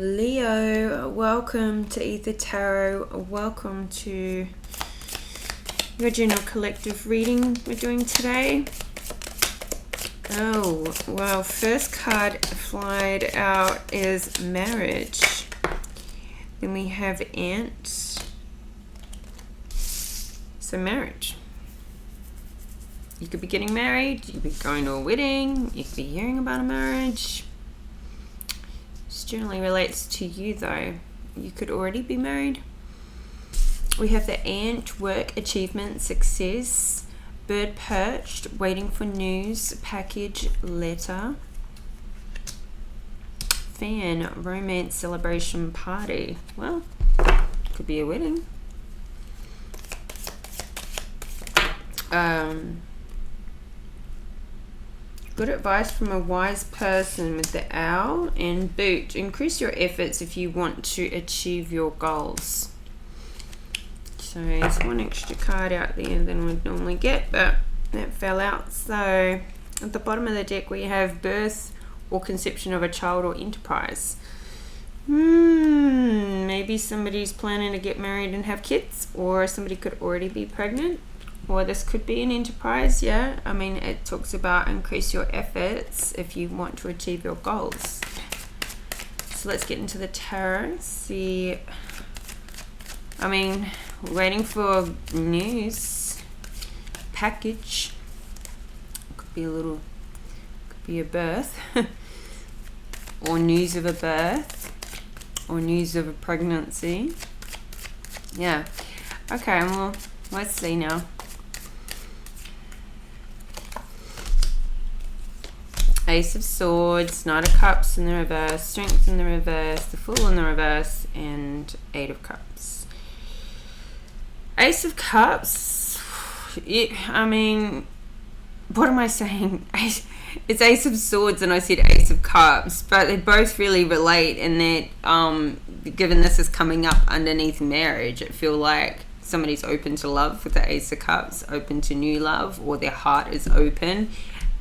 Leo, welcome to Aether Tarot. Welcome to your general collective reading we're doing today. Oh, wow. First card flied out is marriage. Then we have ant. So marriage. You could be getting married. You could be going to a wedding. You could be hearing about a marriage. This generally relates to you though. You could already be married. We have the ant, work, achievement, success, bird perched, waiting for news, package, letter, fan, romance, celebration, party. Well, could be a wedding. Good advice from a wise person with the owl and boot. Increase your efforts if you want to achieve your goals. So there's one extra card out there than we'd normally get, but that fell out. So at the bottom of the deck we have birth or conception of a child or enterprise. Maybe somebody's planning to get married and have kids, or somebody could already be pregnant. Or this could be an enterprise, yeah. I mean, it talks about increase your efforts if you want to achieve your goals. So let's get into the tarot. See, I mean, waiting for news, package. Could be a birth, or news of a birth, or news of a pregnancy. Yeah. Okay. Well, let's see now. Ace of Swords, Knight of Cups in the reverse, Strength in the reverse, the Fool in the reverse, and Eight of Cups. Ace of Cups, I mean, what am I saying? It's Ace of Swords and I said Ace of Cups, but they both really relate in that, given this is coming up underneath marriage, I feel like somebody's open to love with the Ace of Cups, open to new love, or their heart is open.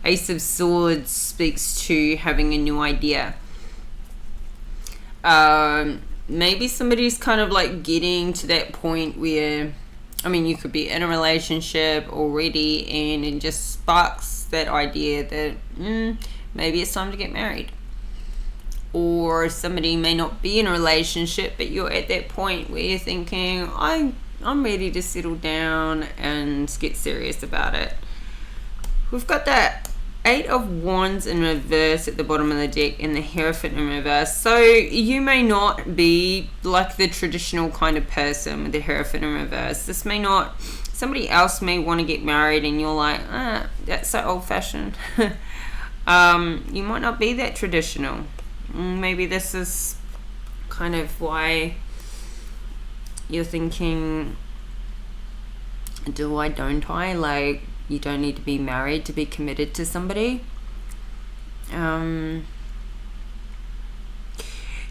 Ace of Swords speaks to having a new idea. Maybe somebody's kind of like getting to that point where, I mean, you could be in a relationship already and it just sparks that idea that maybe it's time to get married. Or somebody may not be in a relationship, but you're at that point where you're thinking, I'm ready to settle down and get serious about it. We've got that Eight of Wands in reverse at the bottom of the deck and the Hierophant in reverse. So you may not be like the traditional kind of person with the Hierophant in reverse. This may not, somebody else may want to get married and you're like, that's so old fashioned. You might not be that traditional. Maybe this is kind of why you're thinking, do I, don't I? Like, you don't need to be married to be committed to somebody. Now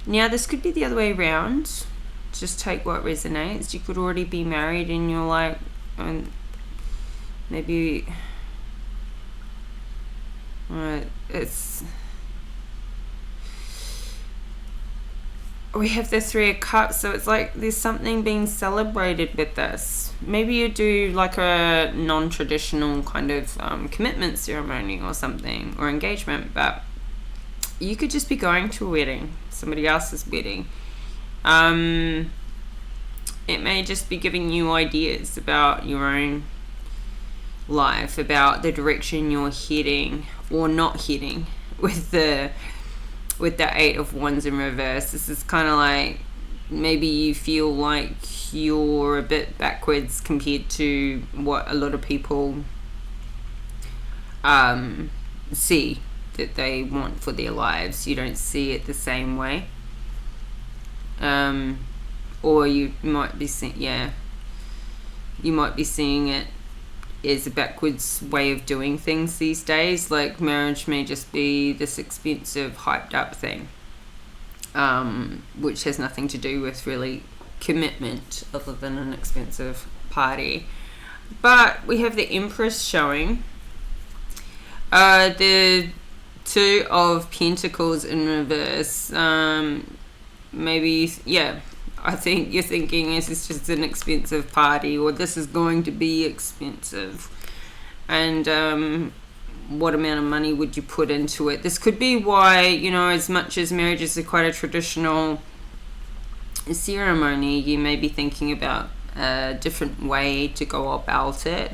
this could be the other way around. Just take what resonates. You could already be married and you're like, maybe it's, we have the Three of Cups, so it's like there's something being celebrated with this. Maybe you do like a non-traditional kind of commitment ceremony or something, or engagement, but you could just be going to a wedding, somebody else's wedding. It may just be giving you ideas about your own life, about the direction you're heading or not heading with the Eight of Wands in reverse. This is kind of like, maybe you feel like you're a bit backwards compared to what a lot of people see that they want for their lives. You don't see it the same way. Or you might be seeing it as a backwards way of doing things these days. Like marriage may just be this expensive, hyped up thing, which has nothing to do with really commitment other than an expensive party. But we have the Empress showing. The Two of Pentacles in reverse. maybe, yeah, I think you're thinking this is just an expensive party, or this is going to be expensive, and what amount of money would you put into it? This could be why, as much as marriage is quite a traditional ceremony, you may be thinking about a different way to go about it.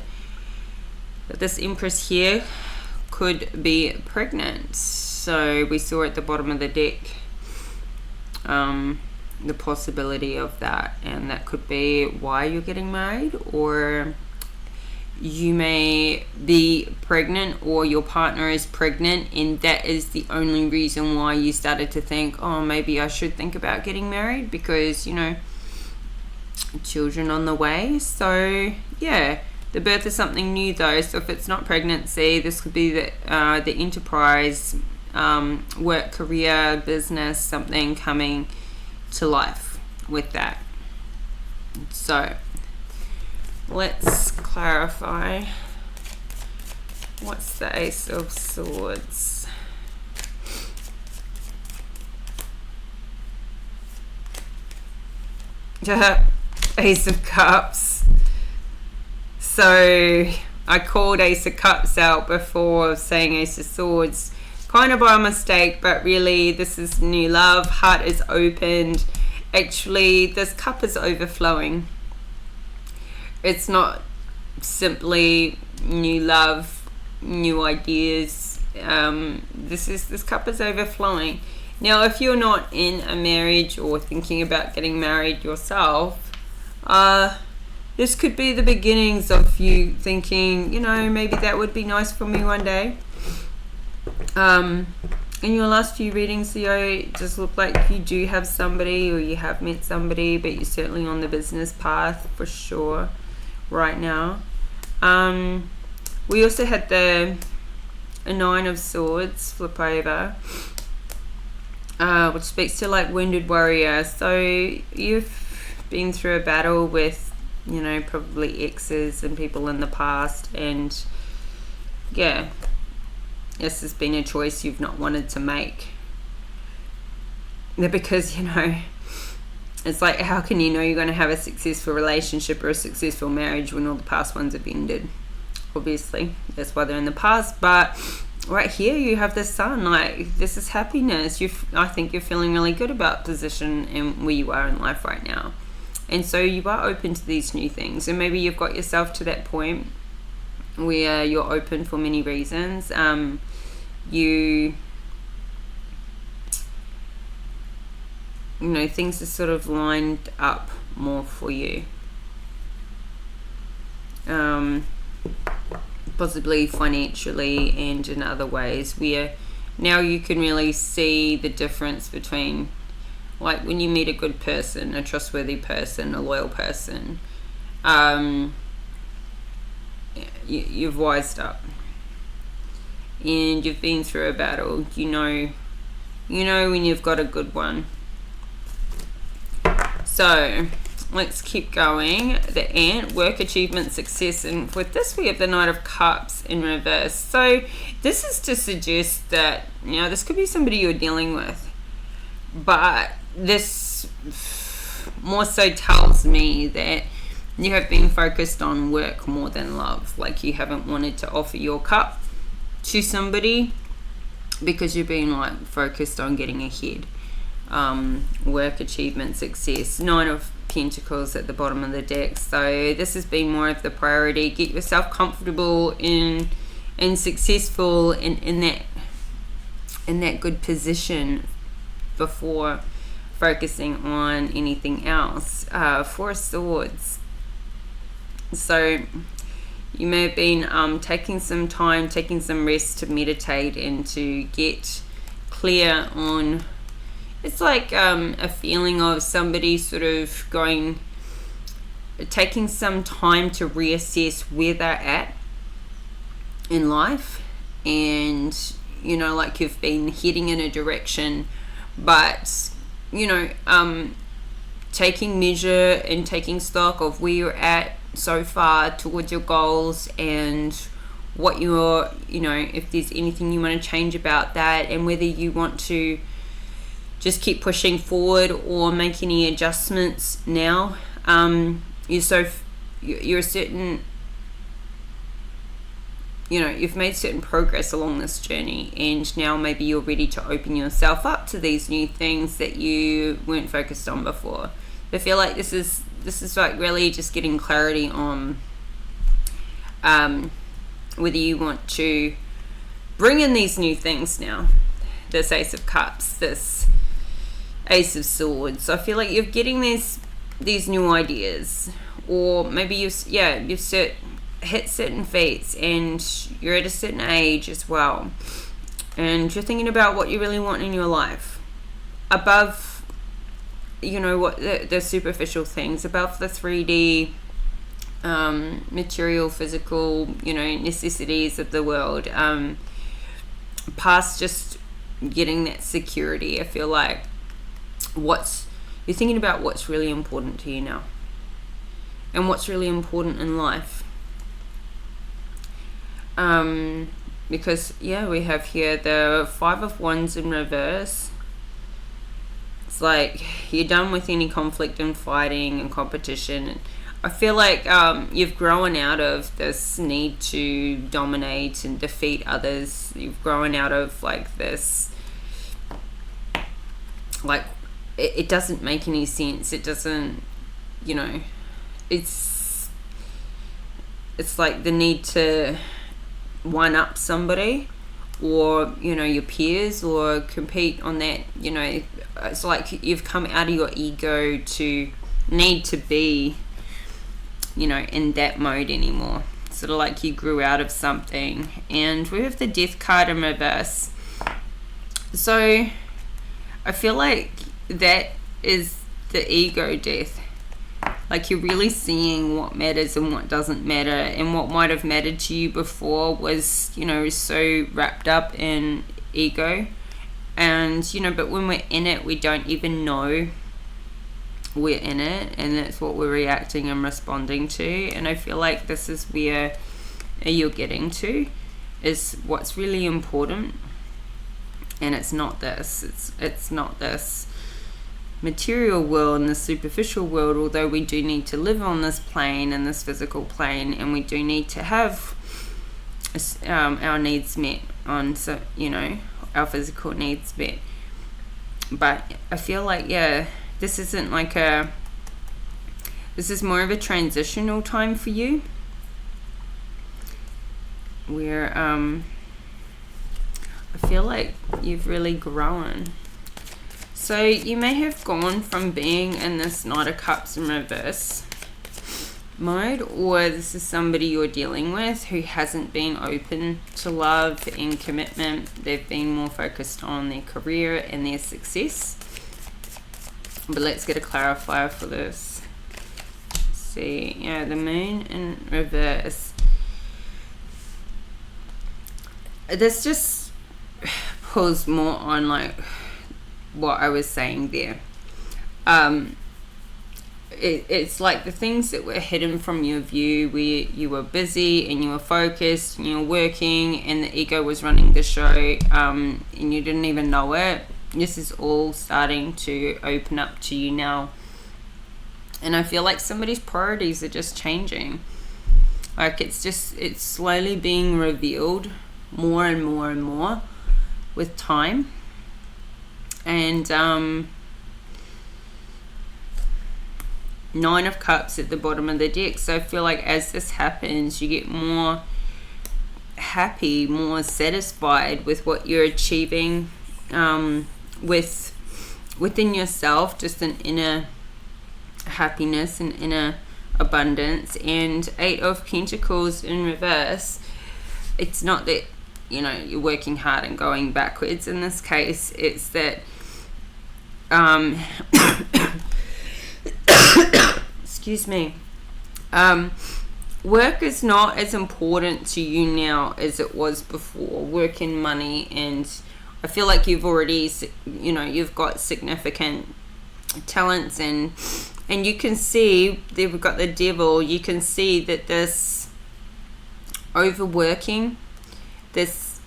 But this Empress here could be pregnant. So we saw at the bottom of the deck the possibility of that, and that could be why you're getting married, or you may be pregnant, or your partner is pregnant, and that is the only reason why you started to think, oh, maybe I should think about getting married, because children on the way. So yeah, the birth of something new though. So if it's not pregnancy, this could be the enterprise, work, career, business, something coming to life with that. So let's clarify. What's the Ace of Swords? Ace of Cups. So I called Ace of Cups out before saying Ace of Swords, kind of by mistake, but really this is new love. Heart is opened. Actually, this cup is overflowing. It's not simply new love, new ideas. This cup is overflowing. Now, if you're not in a marriage or thinking about getting married yourself, this could be the beginnings of you thinking, maybe that would be nice for me one day. In your last few readings, it does look like you do have somebody, or you have met somebody, but you're certainly on the business path for sure right now. We also had the Nine of Swords flip over, which speaks to like wounded warrior. So you've been through a battle with probably exes and people in the past, and yeah, this has been a choice you've not wanted to make, because it's like, how can you know you're going to have a successful relationship or a successful marriage when all the past ones have ended? Obviously that's why they're in the past. But right here you have the Sun. Like, this is happiness. I think you're feeling really good about position and where you are in life right now, and so you are open to these new things. And maybe you've got yourself to that point where you're open for many reasons. Things are sort of lined up more for you, possibly financially and in other ways, where now you can really see the difference between, like, when you meet a good person, a trustworthy person, a loyal person, you've wised up and you've been through a battle. You know when you've got a good one. So let's keep going. The Ant, work, achievement, success, and with this we have the Knight of Cups in reverse. So this is to suggest that this could be somebody you're dealing with, but this more so tells me that you have been focused on work more than love. Like, you haven't wanted to offer your cup to somebody because you've been like focused on getting ahead. Work, achievement, success. Nine of Pentacles at the bottom of the deck. So this has been more of the priority. Get yourself comfortable and successful in that good position before focusing on anything else. Four of Swords. So you may have been taking some time, taking some rest to meditate and to get clear on. It's like a feeling of somebody sort of taking some time to reassess where they're at in life, and like you've been heading in a direction, but taking measure and taking stock of where you're at so far towards your goals, and what you're if there's anything you want to change about that, and whether you want to just keep pushing forward or make any adjustments now. You're certain, you've made certain progress along this journey, and now maybe you're ready to open yourself up to these new things that you weren't focused on before. I feel like this is like really just getting clarity on whether you want to bring in these new things now. This Ace of Cups, this Ace of Swords. I feel like you're getting these new ideas, or maybe you've hit certain fates and you're at a certain age as well, and you're thinking about what you really want in your life above what the superficial things, above the 3D material, physical necessities of the world, past just getting that security. I feel like you're thinking about what's really important to you now and what's really important in life. Because we have here the 5 of Wands in reverse. It's like you're done with any conflict and fighting and competition. I feel like you've grown out of this need to dominate and defeat others. You've grown out of this, it doesn't make any sense. It doesn't, it's like the need to one up somebody, or your peers, or compete on that. It's like you've come out of your ego to need to be in that mode anymore. Sort of like you grew out of something. And we have the Death card in reverse. So I feel like that is the ego death. Like you're really seeing what matters and what doesn't matter, and what might have mattered to you before was so wrapped up in ego. And but when we're in it, we don't even know we're in it, and that's what we're reacting and responding to. And I feel like this is where you're getting to, is what's really important. And it's not this, it's not this material world and the superficial world, although we do need to live on this plane and this physical plane, and we do need to have our needs met on our physical needs met. But I feel like this isn't this is more of a transitional time for you, where I feel like you've really grown. So you may have gone from being in this Knight of Cups in reverse mode, or this is somebody you're dealing with who hasn't been open to love and commitment. They've been more focused on their career and their success. But let's get a clarifier for this. Let's see, the Moon in reverse. This just pulls more on what I was saying there. It's like the things that were hidden from your view, where you were busy and you were focused and you were working, and the ego was running the show, and you didn't even know it. This is all starting to open up to you now. And I feel like somebody's priorities are just changing. It's slowly being revealed more and more and more with time. And 9 of Cups at the bottom of the deck. So I feel like as this happens, you get more happy, more satisfied with what you're achieving, within yourself, just an inner happiness and inner abundance. And 8 of Pentacles in reverse. It's not that you're working hard and going backwards. In this case, it's that excuse me, work is not as important to you now as it was before. Work and money, and I feel like you've already you've got significant talents, and you can see there we've got the Devil. You can see that this overworking, this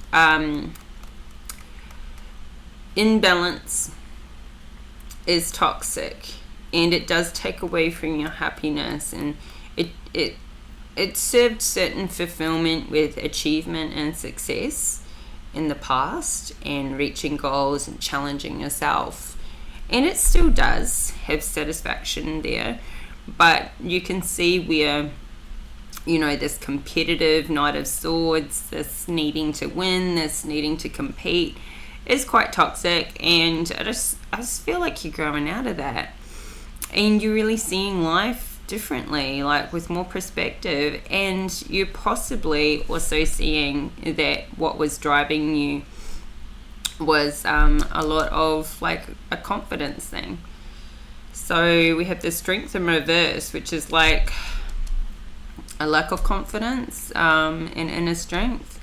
imbalance is toxic, and it does take away from your happiness, and it served certain fulfillment with achievement and success in the past, and reaching goals and challenging yourself, and it still does have satisfaction there. But you can see where, you know, this competitive Knight of Swords, this needing to win, this needing to compete, is quite toxic, and I just feel like you're growing out of that, and you're really seeing life differently, like with more perspective, and you're possibly also seeing that what was driving you was a lot of like a confidence thing. So we have the Strength in reverse, which is like a lack of confidence and inner strength.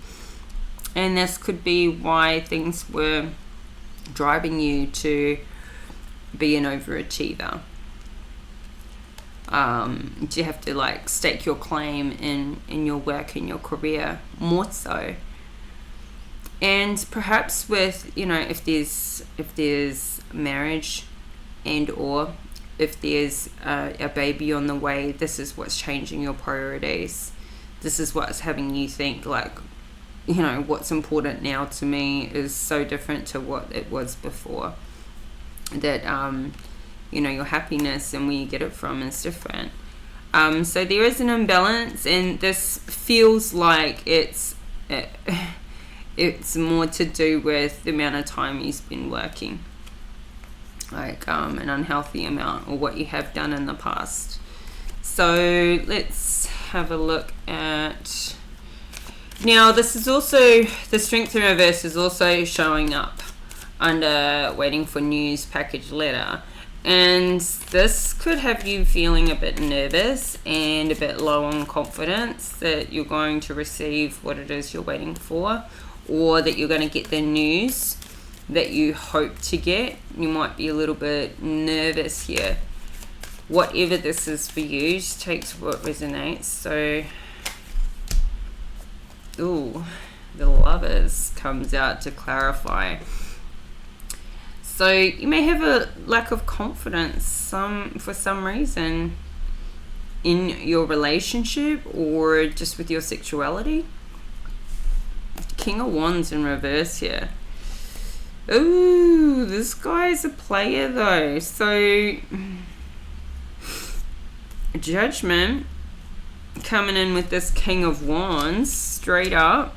And this could be why things were driving you to be an overachiever. You have to like stake your claim in your work, in your career, more so. And perhaps with, you know, if there's marriage, and or if there's a baby on the way, this is what's changing your priorities. This is what's having you think like, you know, what's important now to me is so different to what it was before. That, you know, your happiness and where you get it from is different. So there is an imbalance, and this feels like it's more to do with the amount of time you spend working, like an unhealthy amount, or what you have done in the past. So let's have a look at, now this is also, the Strength in reverse is also showing up under waiting for news, package, letter, and this could have you feeling a bit nervous and a bit low on confidence that you're going to receive what it is you're waiting for, or that you're going to get the news that you hope to get. You might be a little bit nervous here. Whatever this is for you, just takes what resonates. So, ooh, the Lovers comes out to clarify. So you may have a lack of confidence for some reason in your relationship, or just with your sexuality. King of Wands in reverse here. Ooh, this guy's a player though. So Judgment coming in with this King of Wands straight up.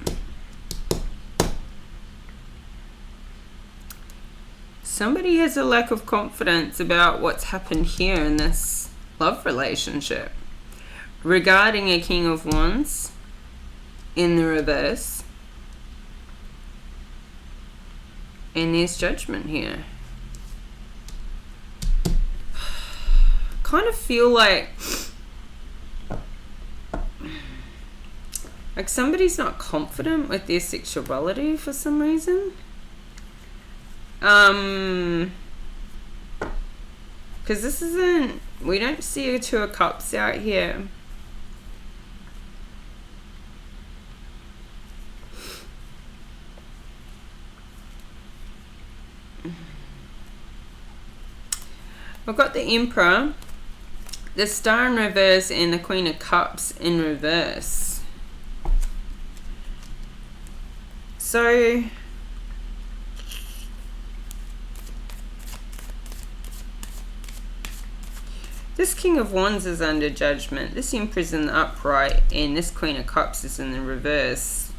Somebody has a lack of confidence about what's happened here in this love relationship regarding a King of Wands in the reverse. And there's Judgment here. Kind of feel like somebody's not confident with their sexuality for some reason. Because this isn't, we don't see a Two of Cups out here. I've got the Emperor, the Star in reverse, and the Queen of Cups in reverse. So this King of Wands is under Judgment, this Emperor's in the upright, and this Queen of Cups is in the reverse.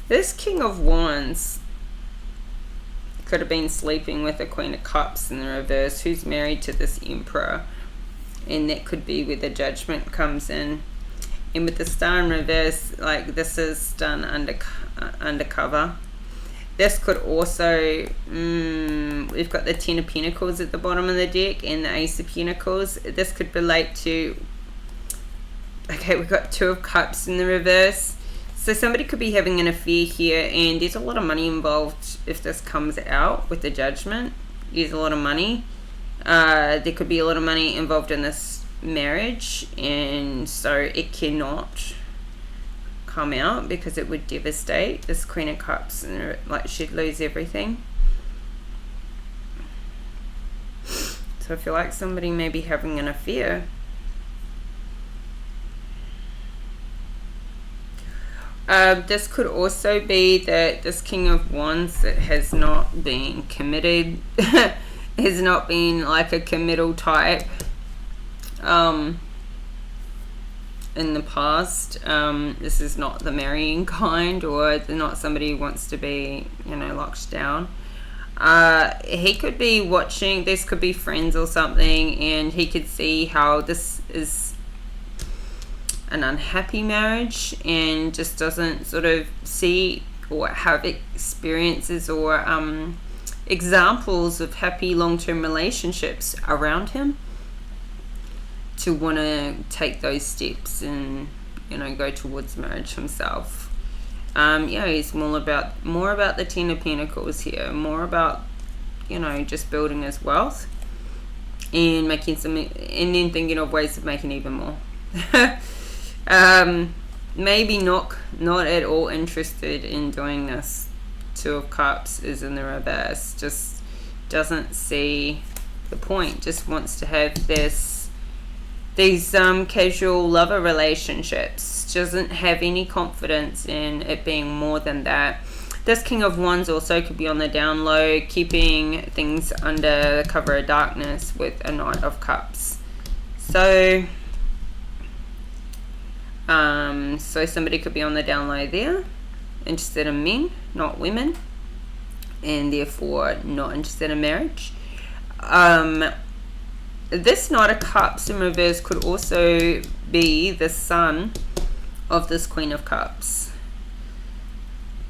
This King of Wands could have been sleeping with a Queen of Cups in the reverse who's married to this Emperor, and that could be where the Judgment comes in. And with the Star in reverse, like this is done undercover. This could also, we've got the Ten of Pentacles at the bottom of the deck and the Ace of Pentacles. This could relate to, okay, we've got Two of Cups in the reverse. So somebody could be having an affair here, and there's a lot of money involved if this comes out with the Judgment. There's a lot of money. There could be a lot of money involved in this marriage, and so it cannot come out because it would devastate this Queen of Cups, and like she'd lose everything. So I feel like somebody may be having an affair. This could also be that this King of Wands that has not been committed, has not been like a committal type in the past. This is not the marrying kind, or not somebody who wants to be, you know, locked down. He could be watching, this could be friends or something, and he could see how this is an unhappy marriage and just doesn't sort of see or have experiences or examples of happy long-term relationships around him to want to take those steps and, you know, go towards marriage himself. Yeah, he's more about the Ten of Pentacles here, more about, you know, just building his wealth and making some, and then thinking of ways of making even more. Maybe not at all interested in doing this. Two of Cups is in the reverse, just doesn't see the point, just wants to have these casual lover relationships, doesn't have any confidence in it being more than that. This King of Wands also could be on the down low, keeping things under the cover of darkness with a Knight of Cups. So somebody could be on the down low there, interested in men, not women, and therefore not interested in marriage. This Knight of Cups in reverse could also be the son of this Queen of Cups.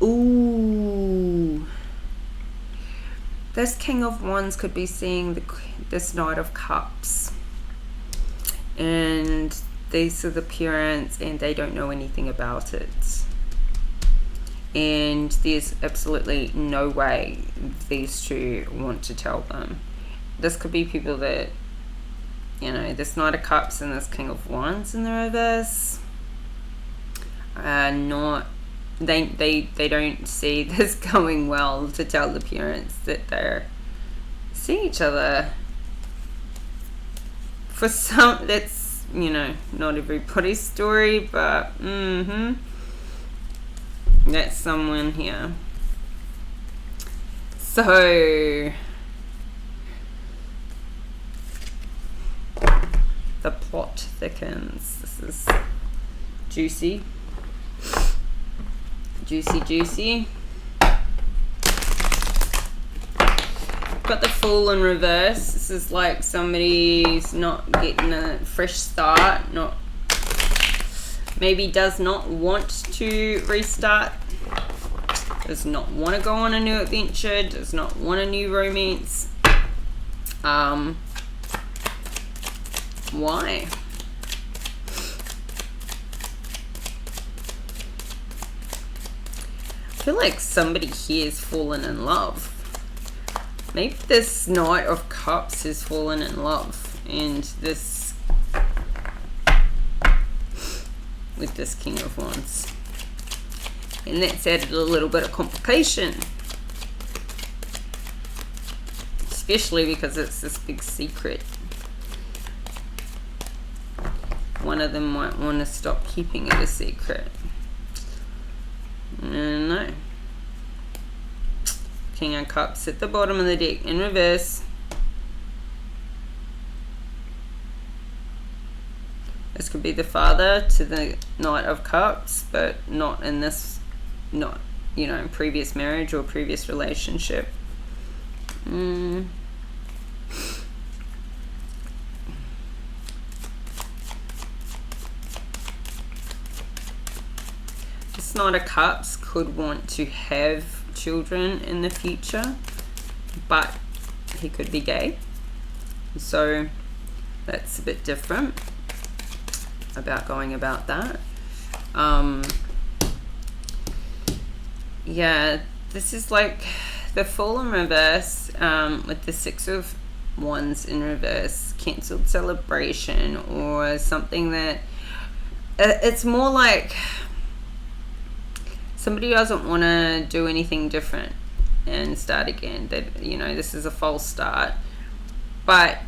Ooh. This King of Wands could be seeing this Knight of Cups, and these are the parents and they don't know anything about it, and there's absolutely no way these two want to tell them. This could be people that, you know, this Knight of Cups and this King of Wands in the reverse are not, they don't see this going well to tell the parents that they're seeing each other. For some, that's, you know, not everybody's story, but that's someone here. So the plot thickens. This is juicy. Got the Fool in reverse. This is like somebody's not getting a fresh start, maybe does not want to restart, does not want to go on a new adventure, does not want a new romance. Why? I feel like somebody here has fallen in love. Maybe this Knight of Cups has fallen in love, and this with this King of Wands, and that's added a little bit of complication, especially because it's this big secret. One of them might want to stop keeping it a secret. No. King of Cups at the bottom of the deck in reverse. This could be the father to the Knight of Cups, but not in this, not, you know, previous marriage or previous relationship. This Knight of Cups could want to have children in the future, but he could be gay, so that's a bit different about going about that. Yeah, this is like the Fool in reverse, with the Six of Wands in reverse, cancelled celebration, or something that it's more like somebody doesn't want to do anything different and start again. That, you know, this is a false start. But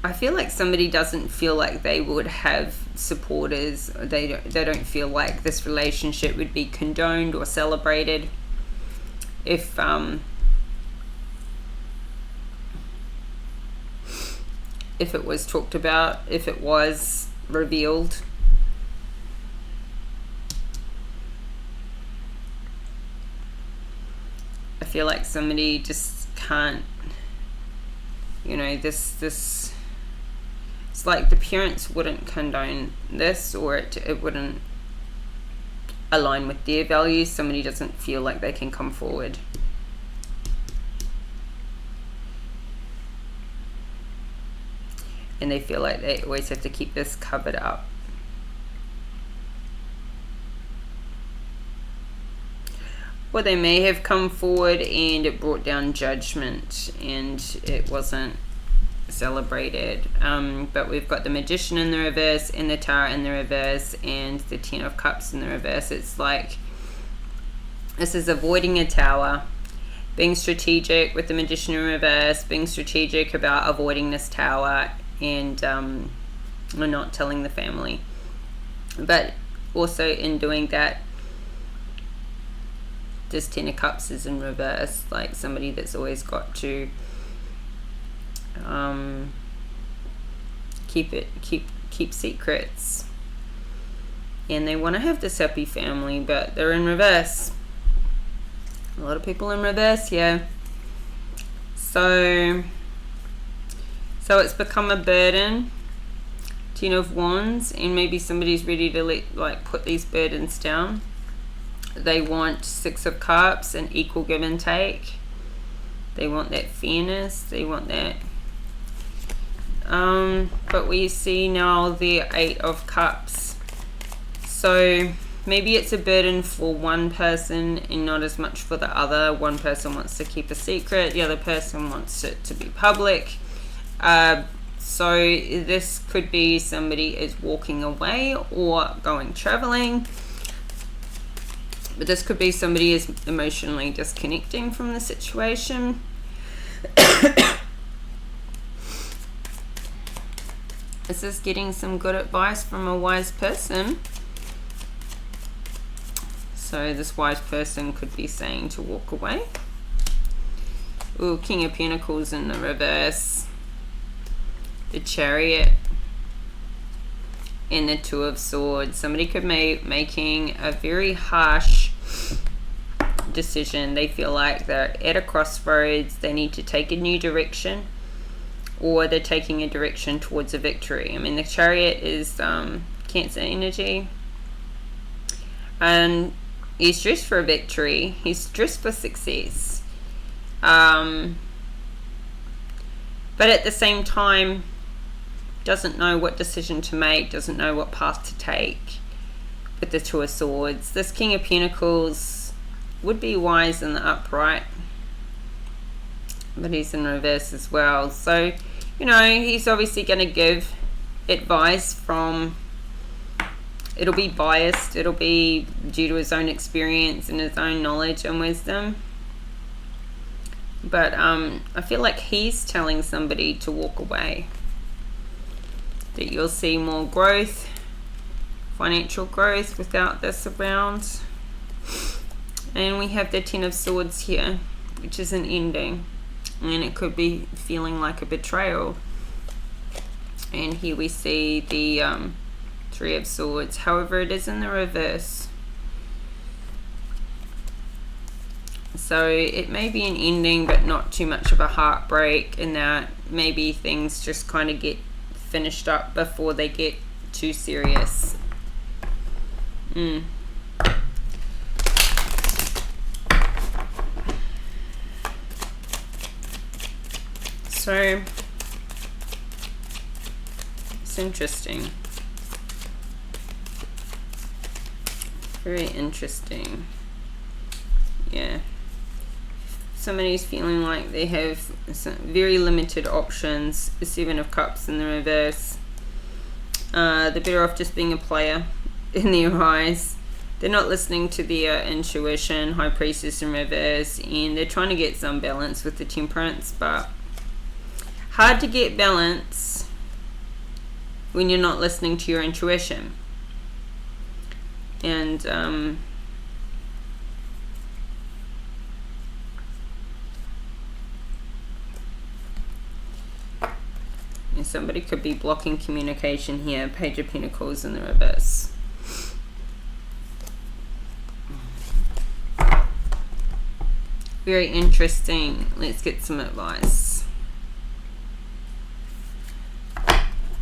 I feel like somebody doesn't feel like they would have supporters. They don't feel like this relationship would be condoned or celebrated if it was talked about, if it was revealed. I feel like somebody just can't, you know, this it's like the parents wouldn't condone this, or it wouldn't align with their values. Somebody doesn't feel like they can come forward. And they feel like they always have to keep this covered up. Or they may have come forward and it brought down judgment and it wasn't celebrated. But we've got the Magician in the reverse and the Tower in the reverse and the Ten of Cups in the reverse. It's like this is avoiding a tower, being strategic with the Magician in reverse, being strategic about avoiding this tower, and not telling the family. But also in doing that, this Ten of Cups is in reverse, like somebody that's always got to keep secrets, and they want to have this happy family, but they're in reverse. A lot of people in reverse, yeah. So it's become a burden. Ten of Wands, and maybe somebody's ready to put these burdens down. They want Six of Cups and equal give and take. They want that fairness. They want that. But we see now the Eight of Cups. So maybe it's a burden for one person and not as much for the other. One person wants to keep a secret. The other person wants it to be public. So this could be somebody is walking away or going traveling. But this could be somebody is emotionally disconnecting from the situation. This is getting some good advice from a wise person. So this wise person could be saying to walk away. Ooh, King of Pentacles in the reverse. The Chariot. And the Two of Swords. Somebody could be making a very harsh decision. They feel like they're at a crossroads. They need to take a new direction, or they're taking a direction towards a victory. I mean, the Chariot is Cancer energy, and he's dressed for a victory. He's dressed for success, but at the same time doesn't know what decision to make, doesn't know what path to take with the Two of Swords. This King of Pentacles would be wise in the upright, but he's in reverse as well. So, you know, he's obviously going to give advice from, it'll be biased, it'll be due to his own experience and his own knowledge and wisdom. But I feel like he's telling somebody to walk away, that you'll see more growth, financial growth without this around. And we have the Ten of Swords here, which is an ending, and it could be feeling like a betrayal. And here we see the Three of Swords. However, it is in the reverse, so it may be an ending but not too much of a heartbreak, in that maybe things just kind of get finished up before they get too serious. So it's interesting, very interesting. Yeah, somebody's feeling like they have some very limited options. The Seven of Cups in the reverse. They're better off just being a player in their eyes. They're not listening to their intuition, High Priestess in reverse, and they're trying to get some balance with the Temperance, but hard to get balance when you're not listening to your intuition. And and somebody could be blocking communication here. Page of Pentacles in the reverse. Very interesting. Let's get some advice.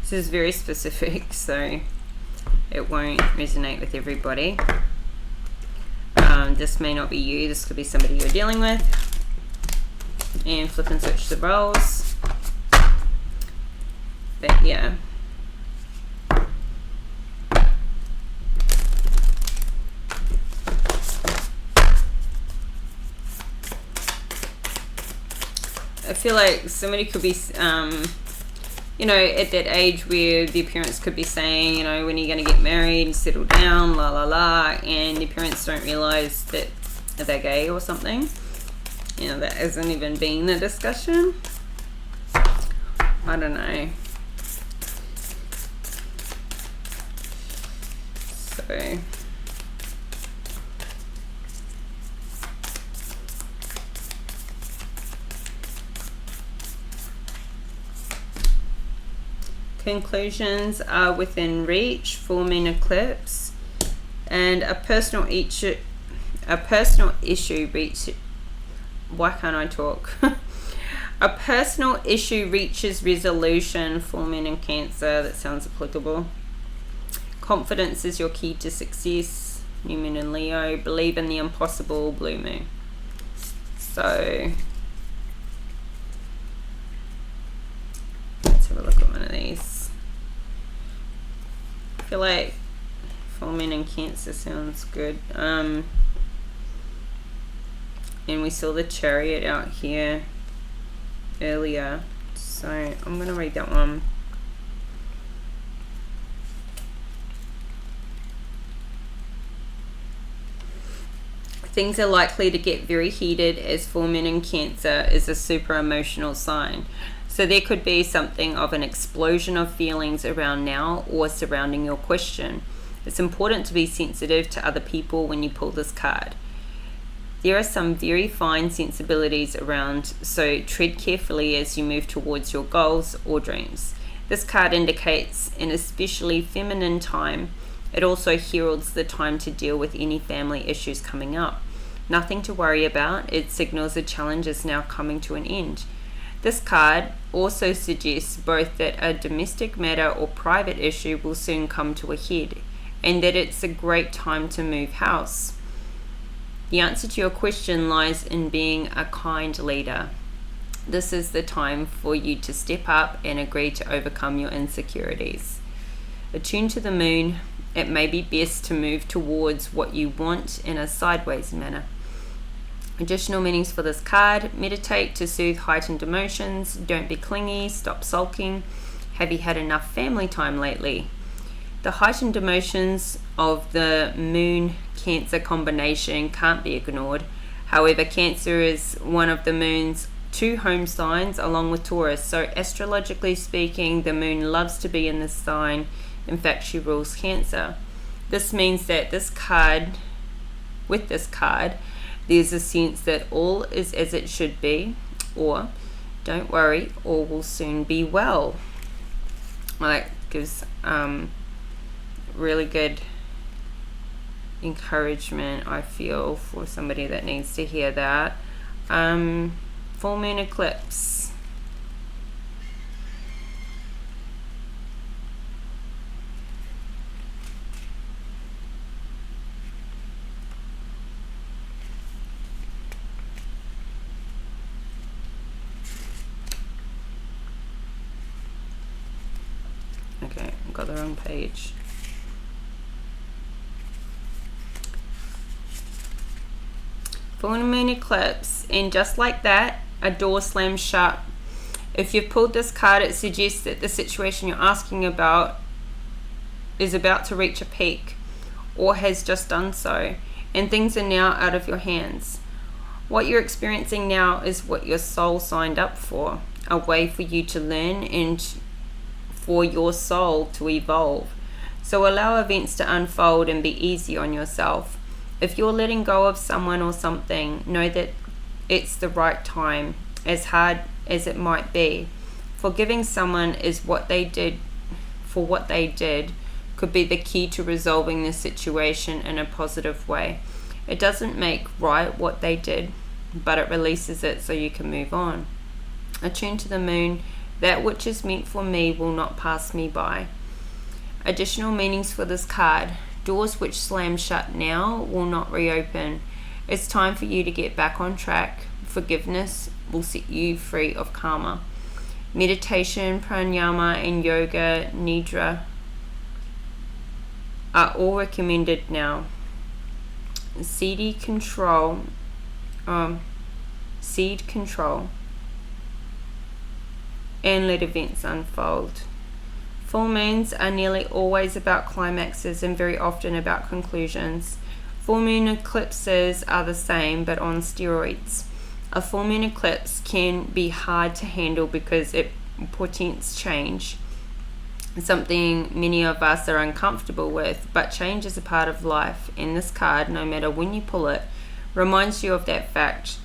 This is very specific, so it won't resonate with everybody. This may not be you. This could be somebody you're dealing with. And flip and switch the roles. But yeah. I feel like somebody could be, you know, at that age where the parents could be saying, you know, when are you going to get married, settle down, la la la, and the parents don't realize that they're gay or something. You know, that hasn't even been a discussion. I don't know. So conclusions are within reach. Full moon eclipse, and a personal issue reaches. Why can't I talk? A personal issue reaches resolution. Full moon in Cancer. That sounds applicable. Confidence is your key to success. New moon in Leo. Believe in the impossible. Blue moon. So let's have a look at one of these. I feel like full moon in Cancer sounds good. And we saw the Chariot out here earlier, so I'm going to read that one. Things are likely to get very heated as full moon in Cancer is a super emotional sign. So there could be something of an explosion of feelings around now or surrounding your question. It's important to be sensitive to other people when you pull this card. There are some very fine sensibilities around, so tread carefully as you move towards your goals or dreams. This card indicates an especially feminine time. It also heralds the time to deal with any family issues coming up. Nothing to worry about. It signals a challenge is now coming to an end. This card also suggests both that a domestic matter or private issue will soon come to a head, and that it's a great time to move house. The answer to your question lies in being a kind leader. This is the time for you to step up and agree to overcome your insecurities. Attuned to the moon, it may be best to move towards what you want in a sideways manner. Additional meanings for this card: meditate to soothe heightened emotions, don't be clingy, stop sulking, have you had enough family time lately? The heightened emotions of the moon Cancer combination can't be ignored. However, Cancer is one of the moon's 2 home signs along with Taurus, so astrologically speaking, the moon loves to be in this sign. In fact, she rules Cancer. This means that with this card, there's a sense that all is as it should be, or don't worry, all will soon be well. Like, gives really good encouragement, I feel, for somebody that needs to hear that. Full moon eclipse. Okay, I've got the wrong page. Full moon eclipse, and just like that, a door slams shut. If you've pulled this card, it suggests that the situation you're asking about is about to reach a peak, or has just done so, and things are now out of your hands. What you're experiencing now is what your soul signed up for, a way for you to learn and for your soul to evolve. So allow events to unfold and be easy on yourself. If you're letting go of someone or something, know that it's the right time, as hard as it might be. Forgiving someone is what they did could be the key to resolving the situation in a positive way. It doesn't make right what they did, but it releases it so you can move on. Attune to the moon. That which is meant for me will not pass me by. Additional meanings for this card. Doors which slam shut now will not reopen. It's time for you to get back on track. Forgiveness will set you free of karma. Meditation, pranayama, and yoga nidra are all recommended now. Seed control, and let events unfold. Full moons are nearly always about climaxes and very often about conclusions. Full moon eclipses are the same, but on steroids. A full moon eclipse can be hard to handle because it portends change, something many of us are uncomfortable with, but change is a part of life, and this card, no matter when you pull it, reminds you of that fact.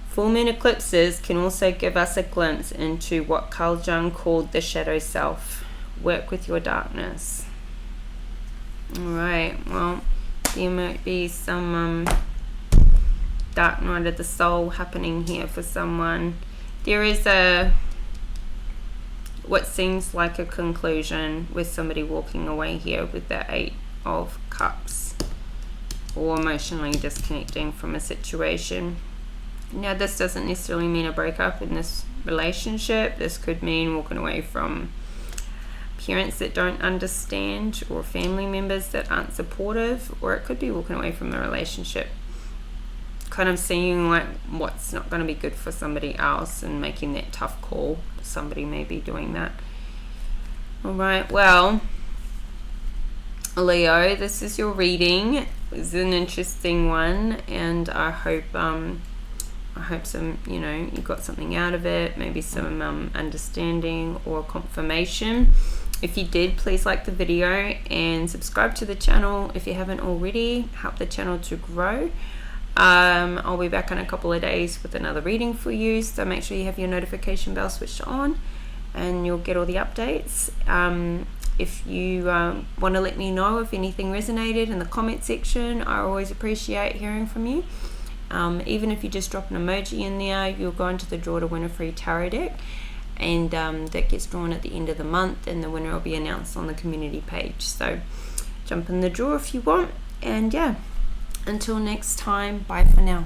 Full moon eclipses can also give us a glimpse into what Carl Jung called the shadow self. Work with your darkness. Alright, well, there might be some dark night of the soul happening here for someone. There is what seems like a conclusion with somebody walking away here with the 8 of Cups, or emotionally disconnecting from a situation. Now, this doesn't necessarily mean a breakup in this relationship. This could mean walking away from parents that don't understand, or family members that aren't supportive, or it could be walking away from a relationship, kind of seeing like what's not going to be good for somebody else and making that tough call. Somebody may be doing that. Alright, well, Leo, this is your reading. It's an interesting one, and I hope some, you got something out of it, maybe some understanding or confirmation. If you did, please like the video and subscribe to the channel if you haven't already. Help the channel to grow. I'll be back in a couple of days with another reading for you, so make sure you have your notification bell switched on and you'll get all the updates. If you want to let me know if anything resonated in the comment section, I always appreciate hearing from you. Even if you just drop an emoji in there, you'll go into the draw to win a free tarot deck, and that gets drawn at the end of the month, and the winner will be announced on the community page. So jump in the draw if you want, and yeah, until next time, bye for now.